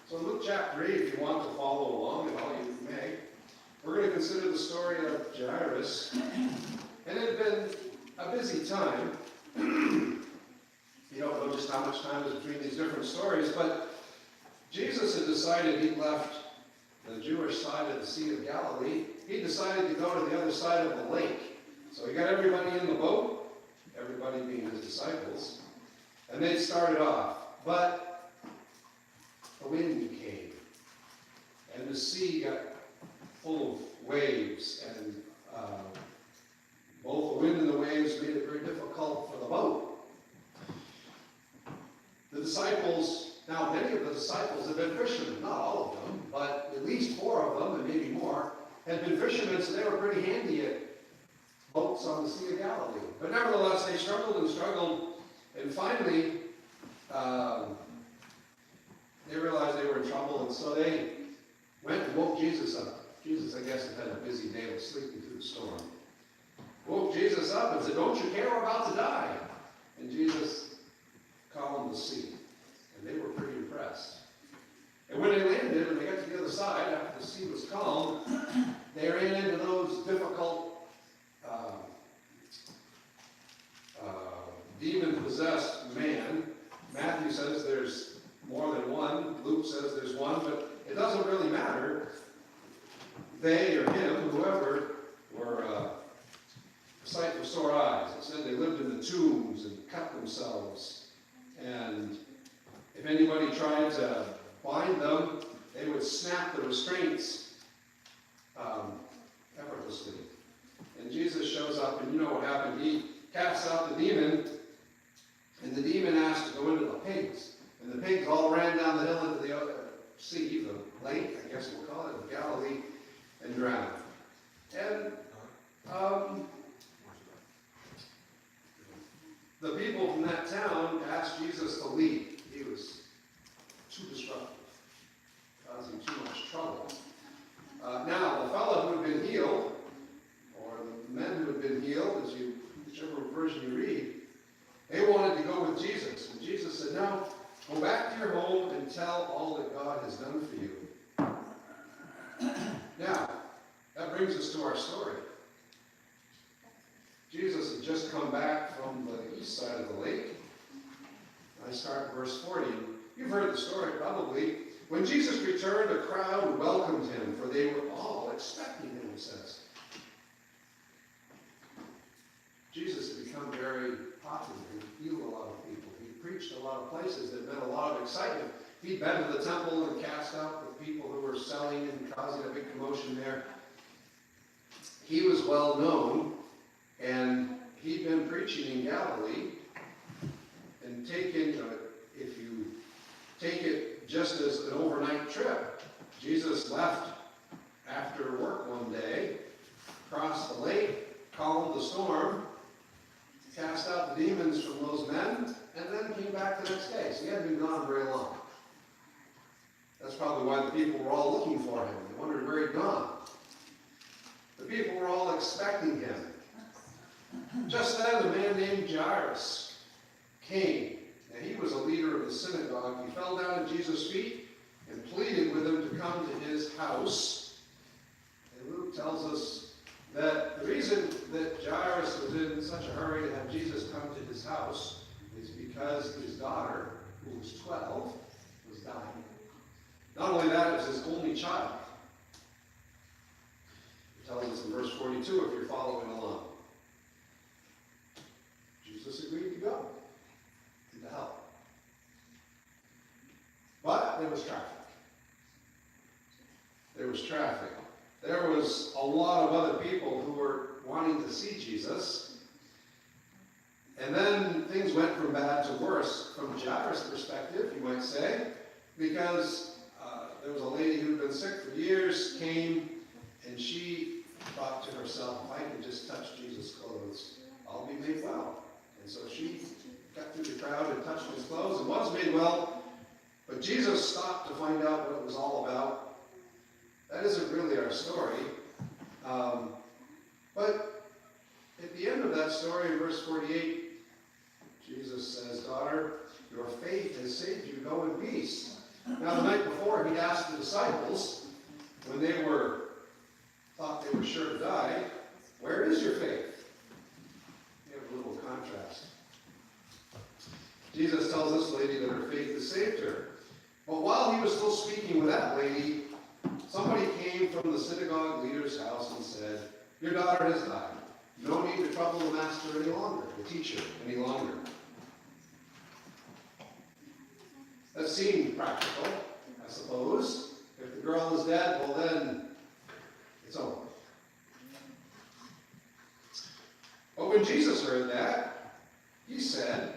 So in Luke chapter 8, if you want to follow along, and all you may, we're going to consider the story of Jairus. And it had been a busy time. You don't know just how much time is between these different stories, but Jesus had decided he'd left the Jewish side of the Sea of Galilee. He decided to go to the other side of the lake. So he got everybody in the boat, everybody being his disciples, and they started off. But the wind came, and the sea got full of waves, and both the wind and the waves made it very difficult for the boat. The disciples, now many of the disciples had been fishermen, not all of them, but at least 4 of them, and maybe more, had been fishermen, so they were pretty handy at boats on the Sea of Galilee. But nevertheless, they struggled and struggled, and finally, they realized they were in trouble, and so they went and woke Jesus up. Jesus, I guess, had had a busy day of sleeping through the storm. Woke Jesus up and said, "Don't you care, we're about to die?" And Jesus calmed the sea, and they were pretty impressed. And when they landed and they got to the other side, after the sea was calm, they ran into those difficult demon-possessed man. Matthew says there's more than one. Luke says there's one, but it doesn't really matter. They or him, whoever, were a sight for sore eyes. It said they lived in the tombs and cut themselves. And if anybody tried to bind them, they would snap the restraints effortlessly. And Jesus shows up, and you know what happened. He casts out the demon, and the demon asked to go into the pigs. And the pigs all ran down the hill into the sea, the lake, I guess we'll call it, the Galilee, and drowned. And the people from that town asked Jesus to leave. He was too disruptive, causing too much trouble. Now, the fellow who had been healed, or the men who had been healed, whichever version you read, they wanted to go with Jesus. And Jesus said, "No, go back to your home and tell all that God has done for you." Now, that brings us to our story. Jesus had just come back from the east side of the lake. I start in verse 40. You've heard the story probably. When Jesus returned, a crowd welcomed him, for they were all expecting him, it says. Jesus had become very popular. He healed a lot of people. He preached a lot of places that meant a lot of excitement. He'd been to the temple and cast out the people who were selling and causing a big commotion there. He was well known, and he'd been preaching in Galilee. And if you take it just as an overnight trip, Jesus left after work one day, crossed the lake, calmed the storm, cast out the demons from those men, and then came back the next day. So he hadn't been gone very long. That's probably why the people were all looking for him. They wondered where he'd gone. The people were all expecting him. Just then, a man named Jairus came. Now, he was a leader of the synagogue. He fell down at Jesus' feet and pleaded with him to come to his house. And Luke tells us that the reason that Jairus was in such a hurry to have Jesus come to his house is because his daughter, who was 12, was dying. Not only that, it was his only child. It tells us in verse 42, if you're following along. Jesus agreed to go and to help. But there was traffic. There was traffic. There was a lot of other people who were wanting to see Jesus. And then things went from bad to worse from Jairus' perspective, you might say, because there was a lady who'd been sick for years, came, and she thought to herself, if I can just touch Jesus' clothes, I'll be made well. And so she got through the crowd and touched his clothes and was made well. But Jesus stopped to find out what it was all about. That isn't really our story. But at the end of that story, in verse 48, Jesus says, "Daughter, your faith has saved you. Go in peace." Now, the night before, before, he'd asked the disciples, when they thought they were sure to die, where is your faith? You have a little contrast. Jesus tells this lady that her faith has saved her. But while he was still speaking with that lady, somebody came from the synagogue leader's house and said, your daughter has died. No need to trouble the master any longer, the teacher any longer. That seemed practical, I suppose. If the girl is dead, well then, it's over. But when Jesus heard that, he said,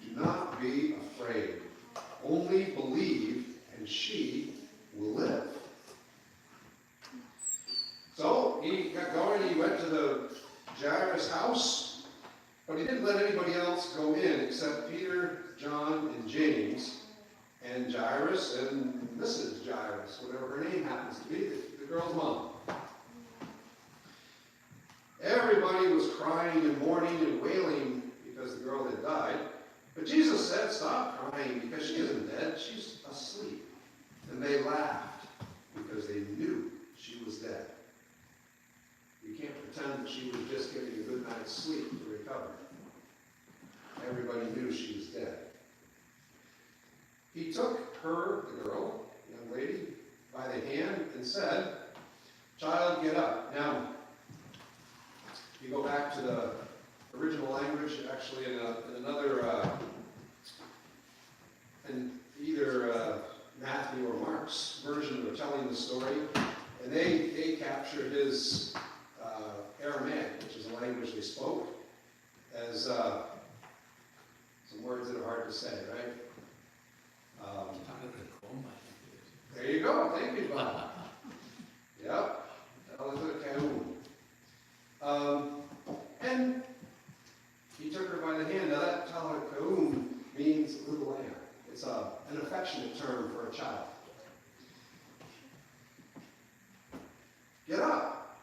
do not be afraid. Only believe, and she will live. So he got going, he went to the Jairus' house, but he didn't let anybody else go in except Peter, John, and James, and Jairus, and Mrs. Jairus, whatever her name happens to be, the girl's mom. Everybody was crying and mourning and wailing because the girl had died. But Jesus said, stop crying because she isn't dead, she's asleep. And they laughed because they knew she was dead. You can't pretend that she was just getting a good night's sleep to recover. Everybody knew she was dead. He took her, the girl, young lady, by the hand and said, child, get up. Now, you go back to the original language, actually in another, in either Matthew or Mark's version of telling the story, and they captured his Aramaic, which is a language they spoke, as some words that are hard to say, right? There you go. Thank you, Bob. Yep. And he took her by the hand. Now that talakaum means little lamb. It's an affectionate term for a child. Get up.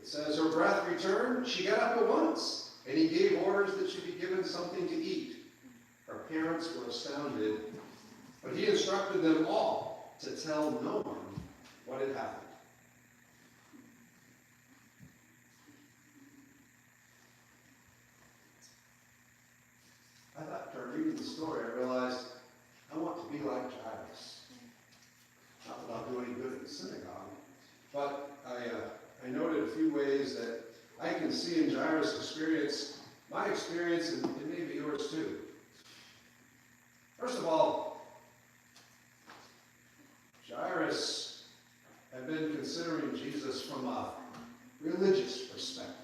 It says her breath returned. She got up at once, and he gave orders that she be given something to eat. Her parents were astounded, but he instructed them all to tell no one what had happened. I thought, after reading the story, I realized I want to be like Jairus. Not that I'll do any good at the synagogue, but I noted a few ways that I can see in Jairus' experience, my experience, and maybe yours too. First of all, Jairus had been considering Jesus from a religious perspective.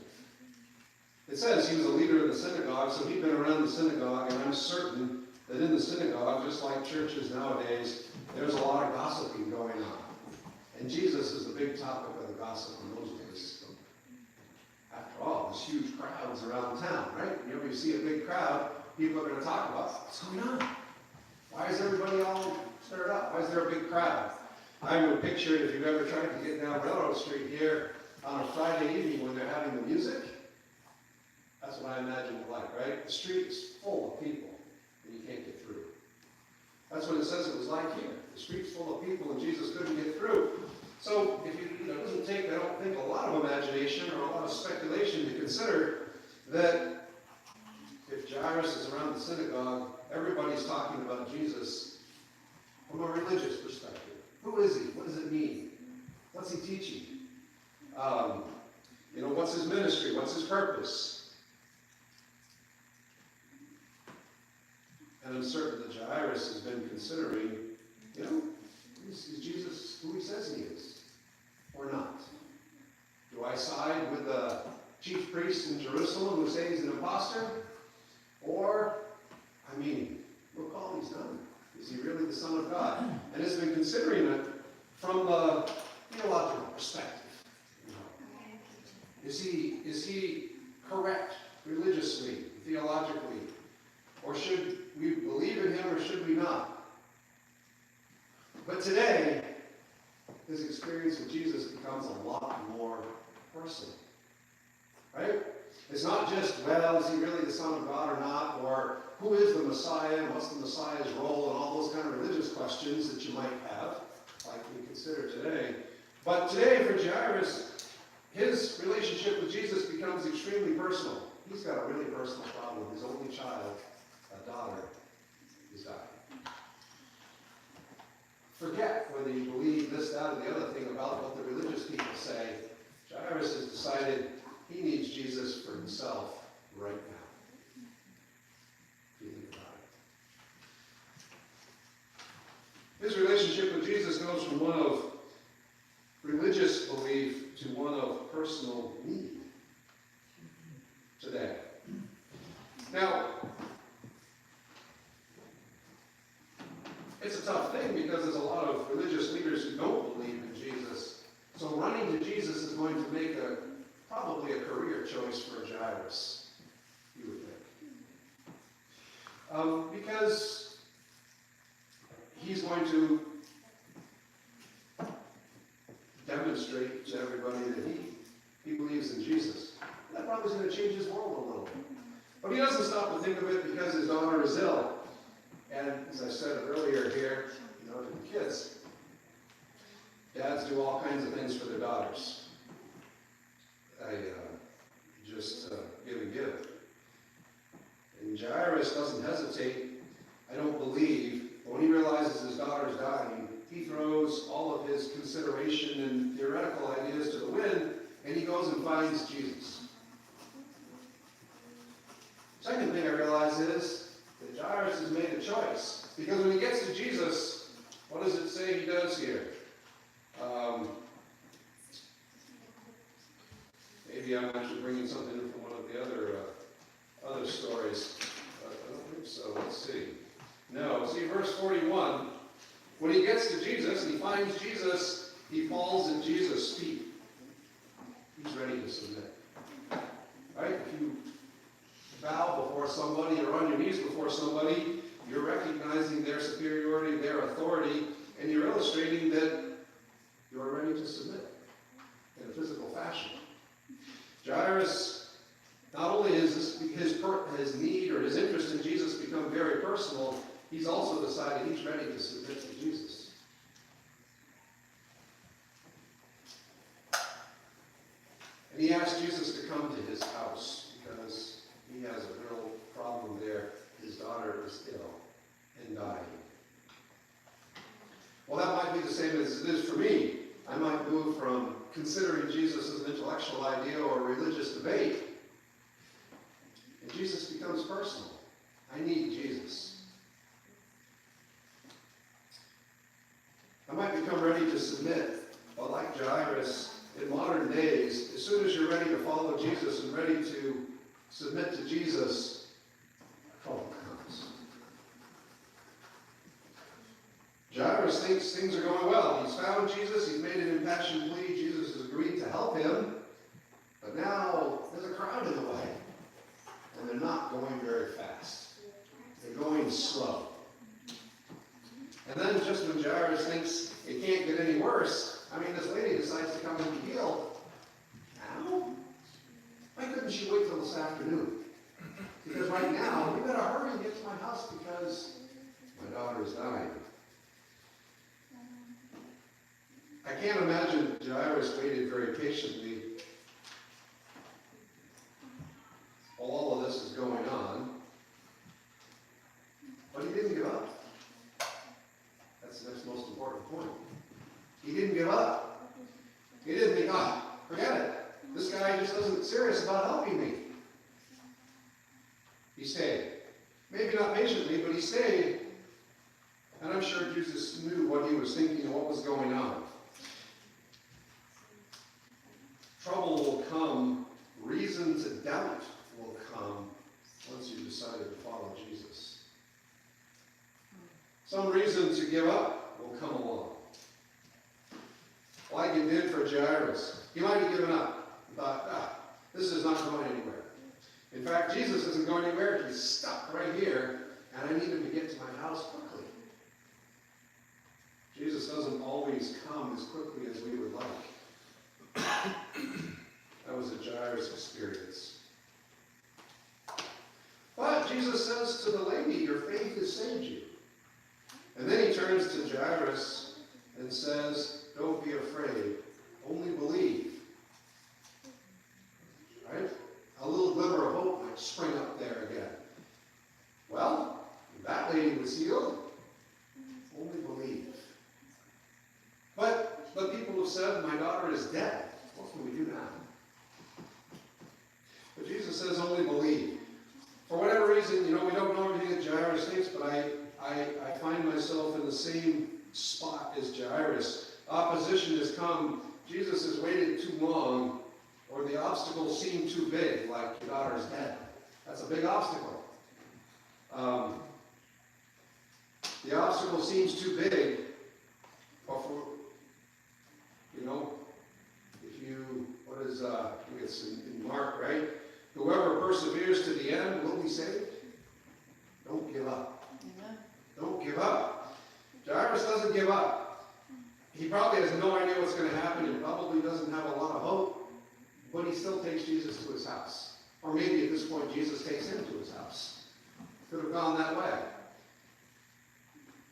It says he was a leader of the synagogue, so he'd been around the synagogue, and I'm certain that in the synagogue, just like churches nowadays, there's a lot of gossiping going on. And Jesus is the big topic of the gossip in those days. After all, there's huge crowds around town, right? You see a big crowd, people are going to talk about what's going on. Why is everybody all stirred up? Why is there a big crowd? I would picture it if you've ever tried to get down Railroad Street here on a Friday evening when they're having the music. That's what I imagine it like, right? The street is full of people, and you can't get through. That's what it says it was like here. The street's full of people, and Jesus couldn't get through. So, if it doesn't take, I don't think, a lot of imagination or a lot of speculation to consider that if Jairus is around the synagogue, everybody's talking about Jesus from a religious perspective. Who is he? What does it mean? What's he teaching? What's his ministry? What's his purpose? And I'm certain that Jairus has been considering, is Jesus who he says he is? Or not? Do I side with the chief priests in Jerusalem who say he's an imposter? Or, look all he's done. Is he really the Son of God? And has been considering it from a theological perspective. Is he correct religiously, theologically? Or should we believe in him or should we not? But today, his experience with Jesus becomes a lot more personal. Right? It's not just, is he really the Son of God or not? Or who is the Messiah and what's the Messiah's role and all those kind of religious questions that you might have. like we consider today. But today for Jairus, his relationship with Jesus becomes extremely personal. He's got a really personal problem. His only child, a daughter, is dying. Forget whether you believe this, that, or the other thing about what the religious people say. Jairus has decided he needs Jesus for himself right now. If you think about it. His relationship with Jesus goes from one of religious belief to one of personal need today. Now, it's a tough thing because there's a lot of religious leaders who don't believe in Jesus. So running to Jesus is going to make probably a career choice for Jairus, you would think. Because he's going to demonstrate to everybody that he believes in Jesus. That probably is going to change his world a little bit. But he doesn't stop to think of it because his daughter is ill. And as I said earlier here, to the kids, dads do all kinds of things for their daughters. Just give and give. And Jairus doesn't hesitate, I don't believe, but when he realizes his daughter's dying, he throws all of his consideration and theoretical ideas to the wind, and he goes and finds Jesus. Second thing I realize is that Jairus has made a choice. Because when he gets to Jesus, what does it say he does here? Maybe I'm actually bringing something in from one of the other stories. I don't think so. Let's see. No. See, verse 41. When he gets to Jesus and he finds Jesus, he falls at Jesus' feet. He's ready to submit. Right? If you bow before somebody or on your knees before somebody, you're recognizing their superiority, their authority, and you're illustrating that you're ready to submit in a physical fashion. Jairus, not only is his need or his interest in Jesus become very personal, he's also decided he's ready to submit to Jesus. And he asked Jesus to come to his house because he has a real problem there. His daughter is ill and dying. Well, that might be the same as it is for me. I might move from considering Jesus as an intellectual idea or a religious debate, and Jesus becomes personal. I need Jesus. I might become ready to submit, but like Jairus, in modern days, as soon as you're ready to follow Jesus and ready to submit to Jesus, trouble comes. Jairus thinks things are going well. He's found Jesus. He's made an impassioned plea. Jesus has agreed to help him. But now there's a crowd in the way. And they're not going very fast. They're going slow. And then just when Jairus thinks it can't get any worse, this lady decides to come and be healed. Now? Why couldn't she wait till this afternoon? Because right now, we better hurry and get to my house because my daughter is dying. I can't imagine Jairus waited very patiently while all of this is going on. But he didn't give up. That's the next most important point. He didn't give up. He didn't think, forget it. This guy just isn't serious about helping me. He stayed. Maybe not patiently, but he stayed. And I'm sure Jesus knew what he was thinking and what was going on. Trouble will come, reason to doubt will come once you've decided to follow Jesus. Some reason to give up will come along. Like it did for Jairus. He might have given up. He thought, this is not going anywhere. In fact, Jesus isn't going anywhere. He's stuck right here, and I need him to get to my house quickly. Jesus doesn't always come as quickly as we would like. That was a Jairus experience. But Jesus says to the lady, your faith has saved you. And then he turns to Jairus and says, don't be afraid, only believe. Right? A little glimmer of hope might spring up there again. Well, that lady was healed. Only believe. But people have said, my daughter is dead. What can we do now? But Jesus says, only believe. For whatever reason, we don't know everything that Jairus thinks, but I find myself in the same spot as Jairus. Opposition has come. Jesus has waited too long, or the obstacle seemed too big, like your daughter's dead. That's a big obstacle. The obstacle seems too big, but for, it's in Mark, right? Whoever perseveres to the end will be saved. Don't give up. Amen. Don't give up. Jairus doesn't give up. He probably has no idea what's going to happen. He probably doesn't have a lot of hope, but he still takes Jesus to his house. Or maybe at this point, Jesus takes him to his house. Could have gone that way.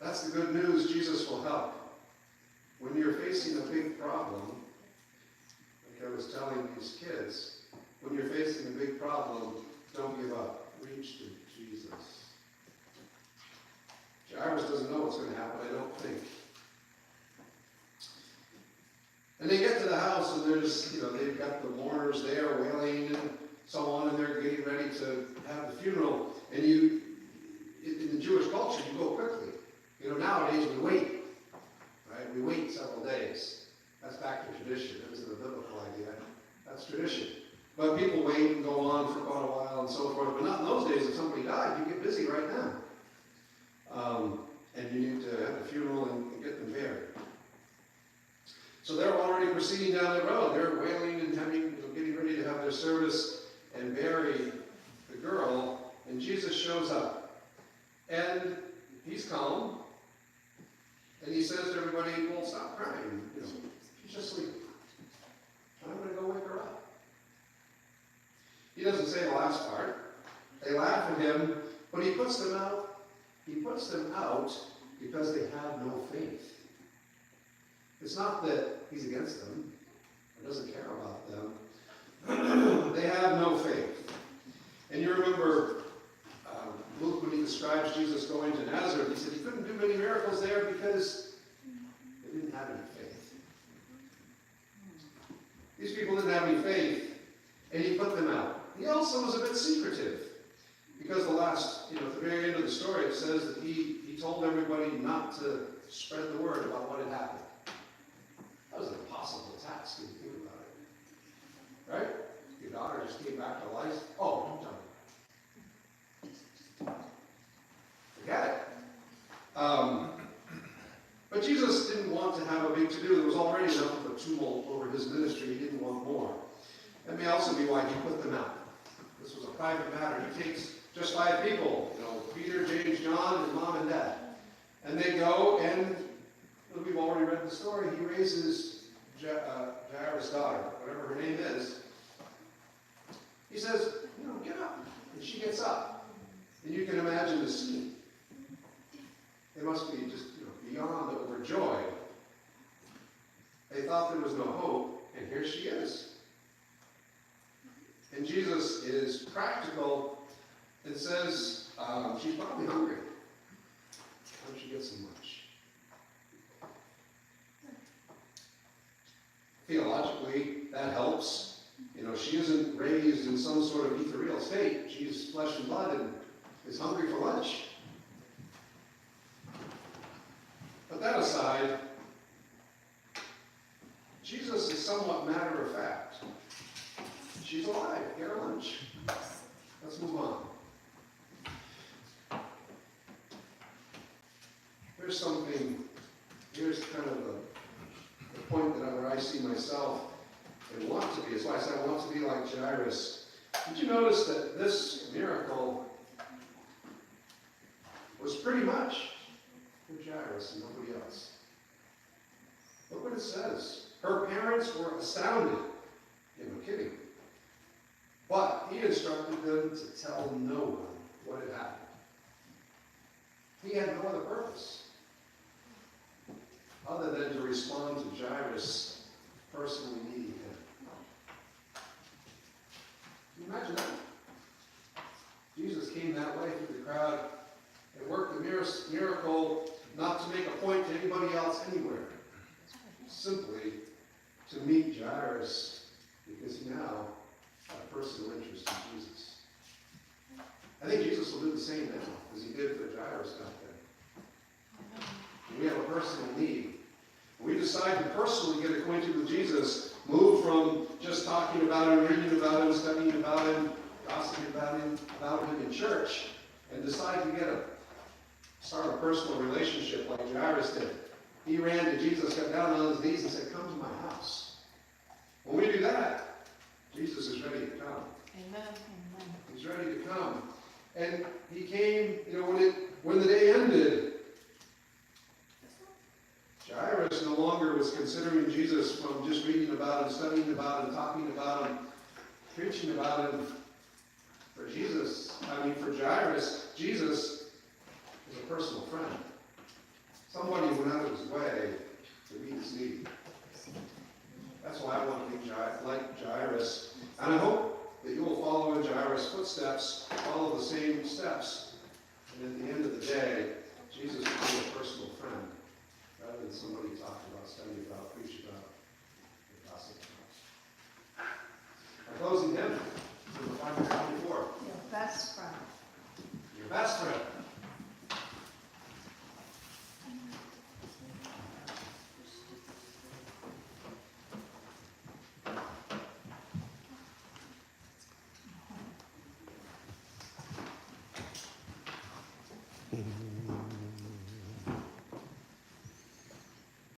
That's the good news. Jesus will help. When you're facing a big problem, like I was telling these kids, when you're facing a big problem, don't give up. Reach to Jesus. Jairus doesn't know what's going to happen, I don't think. And they get to the house, and there's, they've got the mourners there wailing and so on, and they're getting ready to have the funeral. And in the Jewish culture, you go quickly. Nowadays we wait, right? We wait several days. That's back to tradition. That isn't a biblical idea. That's tradition. But people wait and go on for quite a while and so forth. But not in those days. If somebody died, you get busy right now. And you need to have the funeral and get them buried. So they're already proceeding down the road. They're wailing and getting ready to have their service and bury the girl. And Jesus shows up. And he's calm. And he says to everybody, well, stop crying. She's just asleep. I'm going to go wake her up. He doesn't say the last part. They laugh at him, but he puts them out. He puts them out because they have no faith. It's not that he's against them or doesn't care about them. They have no faith. And you remember Luke, when he describes Jesus going to Nazareth, he said he couldn't do many miracles there because they didn't have any faith. These people didn't have any faith, and he put them out. He also was a bit secretive, because at the very end of the story, it says that he told everybody not to spread the word about what had happened. That was an impossible task, if you think about it. Right? Your daughter just came back to life. Oh, don't tell me. Forget it. But Jesus didn't want to have a big to-do. There was already enough of a tumult over his ministry. He didn't want more. That may also be why he put them out. This was a private matter. He takes just 5 people, Peter, James, John, and mom and dad. And they go, and we've already read the story. He raises Jairus' daughter, whatever her name is. He says, get up. And she gets up. And you can imagine the scene. They must be just, beyond overjoyed. They thought there was no hope, and here she is. And Jesus is practical and says, she's probably hungry. Why don't you get some lunch? Theologically, that helps. She isn't raised in some sort of ethereal state. She's flesh and blood and is hungry for lunch. But that aside, Jesus is somewhat matter of fact. She's alive. Get her lunch. Let's move on. Here's kind of the point where I see myself and want to be. That's why I said I want to be like Jairus. Did you notice that this miracle was pretty much for Jairus and nobody else? Look what it says. Her parents were astounded. No kidding. But he instructed them to tell no one what had happened. He had no other purpose. other than to respond to Jairus personally needing him. Can you imagine that? Jesus came that way through the crowd and worked the miracle not to make a point to anybody else anywhere. Simply to meet Jairus because he now had a personal interest in Jesus. I think Jesus will do the same now as he did for Jairus back then. We have a personal need. We decide to personally get acquainted with Jesus, move from just talking about him, reading about him, studying about him, gossiping about him in church, and decide to start a personal relationship like Jairus did. He ran to Jesus, got down on his knees, and said, "Come to my house." When we do that, Jesus is ready to come. Amen. He's ready to come. And he came, when the day ended, Jairus no longer was considering Jesus from just reading about him, studying about him, talking about him, preaching about him. For Jairus, Jesus was a personal friend. Somebody who went out of his way to meet his need. That's why I want to be like Jairus. And I hope that you will follow in Jairus' footsteps, follow the same steps. And at the end of the day, Jesus will be a personal friend, rather than somebody you talk about, study about, preach about, or gossip about. Our closing hymn, number 524. Your best friend. Your best friend.